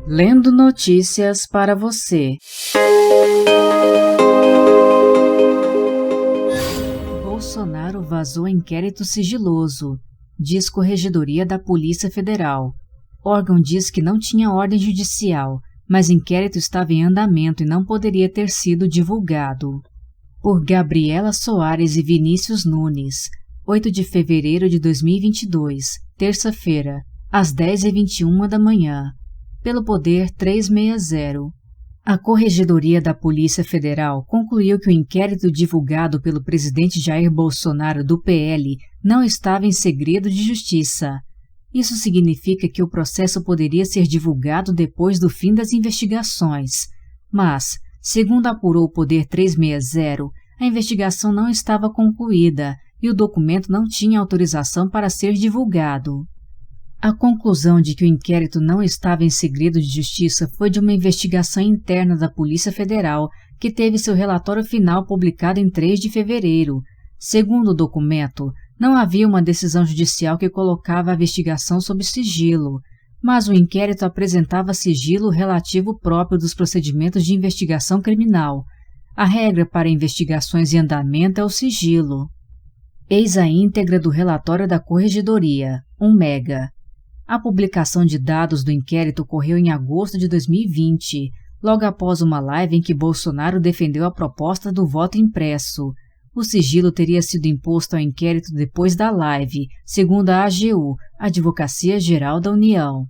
Lendo notícias para você. Bolsonaro vazou inquérito sigiloso, diz Corregedoria da Polícia Federal. Órgão diz que não tinha ordem judicial, mas inquérito estava em andamento e não poderia ter sido divulgado. Por Gabriela Soares e Vinícius Nunes, 8 de fevereiro de 2022, terça-feira, às 10h21 da manhã. Pelo Poder 360. A Corregedoria da Polícia Federal concluiu que o inquérito divulgado pelo presidente Jair Bolsonaro do PL não estava em segredo de justiça. Isso significa que o processo poderia ser divulgado depois do fim das investigações. Mas, segundo apurou o Poder 360, a investigação não estava concluída e o documento não tinha autorização para ser divulgado. A conclusão de que o inquérito não estava em segredo de justiça foi de uma investigação interna da Polícia Federal, que teve seu relatório final publicado em 3 de fevereiro. Segundo o documento, não havia uma decisão judicial que colocava a investigação sob sigilo, mas o inquérito apresentava sigilo relativo próprio dos procedimentos de investigação criminal. A regra para investigações em andamento é o sigilo. Eis a íntegra do relatório da Corregedoria, 1 mega. A publicação de dados do inquérito ocorreu em agosto de 2020, logo após uma live em que Bolsonaro defendeu a proposta do voto impresso. O sigilo teria sido imposto ao inquérito depois da live, segundo a AGU, Advocacia Geral da União.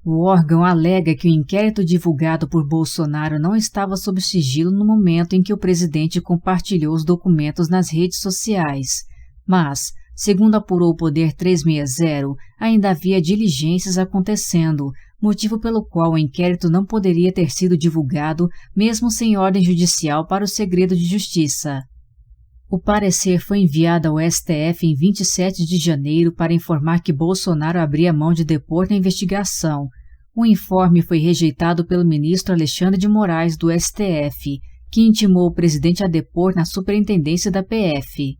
O órgão alega que o inquérito divulgado por Bolsonaro não estava sob sigilo no momento em que o presidente compartilhou os documentos nas redes sociais, mas, segundo apurou o Poder 360, ainda havia diligências acontecendo, motivo pelo qual o inquérito não poderia ter sido divulgado mesmo sem ordem judicial para o segredo de justiça. O parecer foi enviado ao STF em 27 de janeiro para informar que Bolsonaro abria mão de depor na investigação. O informe foi rejeitado pelo ministro Alexandre de Moraes do STF, que intimou o presidente a depor na superintendência da PF.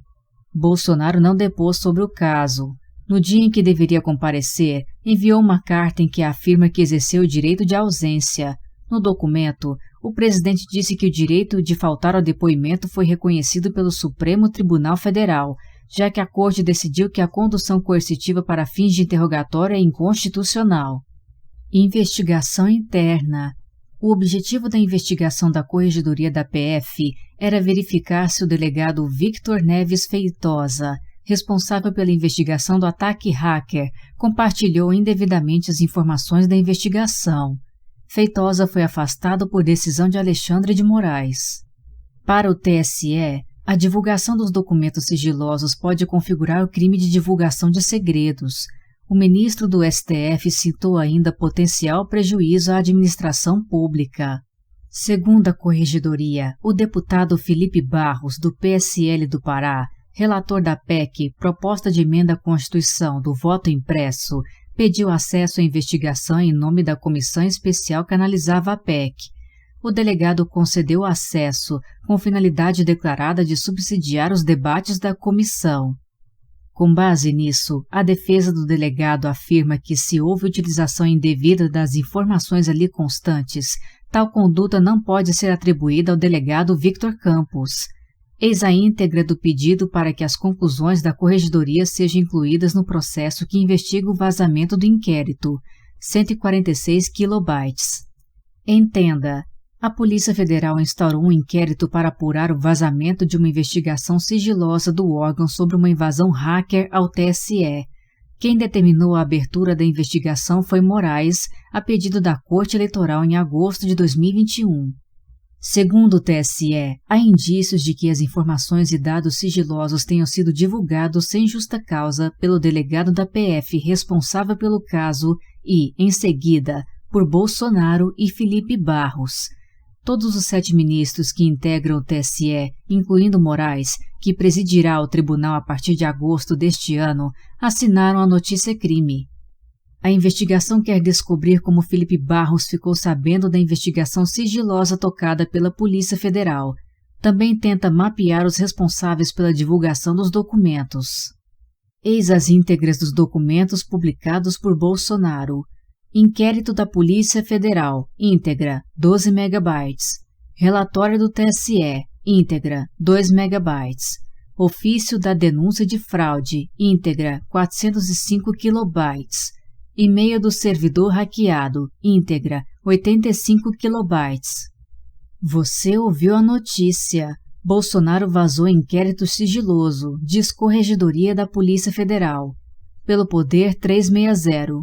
Bolsonaro não depôs sobre o caso. No dia em que deveria comparecer, enviou uma carta em que afirma que exerceu o direito de ausência. No documento, o presidente disse que o direito de faltar ao depoimento foi reconhecido pelo Supremo Tribunal Federal, já que a Corte decidiu que a condução coercitiva para fins de interrogatório é inconstitucional. Investigação interna. O objetivo da investigação da Corregedoria da PF era verificar se o delegado Victor Neves Feitosa, responsável pela investigação do ataque hacker, compartilhou indevidamente as informações da investigação. Feitosa foi afastado por decisão de Alexandre de Moraes. Para o TSE, a divulgação dos documentos sigilosos pode configurar o crime de divulgação de segredos. O ministro do STF citou ainda potencial prejuízo à administração pública. Segundo a Corregedoria, o deputado Felipe Barros, do PSL do Pará, relator da PEC, proposta de emenda à Constituição do voto impresso, pediu acesso à investigação em nome da comissão especial que analisava a PEC. O delegado concedeu acesso, com finalidade declarada de subsidiar os debates da comissão. Com base nisso, a defesa do delegado afirma que, se houve utilização indevida das informações ali constantes, tal conduta não pode ser atribuída ao delegado Victor Campos. Eis a íntegra do pedido para que as conclusões da Corregedoria sejam incluídas no processo que investiga o vazamento do inquérito, 146 kilobytes. Entenda, a Polícia Federal instaurou um inquérito para apurar o vazamento de uma investigação sigilosa do órgão sobre uma invasão hacker ao TSE. Quem determinou a abertura da investigação foi Moraes, a pedido da Corte Eleitoral em agosto de 2021. Segundo o TSE, há indícios de que as informações e dados sigilosos tenham sido divulgados sem justa causa pelo delegado da PF responsável pelo caso e, em seguida, por Bolsonaro e Felipe Barros. Todos os 7 ministros que integram o TSE, incluindo Moraes, que presidirá o tribunal a partir de agosto deste ano, assinaram a notícia-crime. A investigação quer descobrir como Felipe Barros ficou sabendo da investigação sigilosa tocada pela Polícia Federal. Também tenta mapear os responsáveis pela divulgação dos documentos. Eis as íntegras dos documentos publicados por Bolsonaro. Inquérito da Polícia Federal, íntegra, 12 megabytes. Relatório do TSE, íntegra, 2 megabytes. Ofício da denúncia de fraude, íntegra, 405 kilobytes. E-mail do servidor hackeado, íntegra, 85 kilobytes. Você ouviu a notícia. Bolsonaro vazou inquérito sigiloso, diz Corregedoria da Polícia Federal. Pelo Poder 360.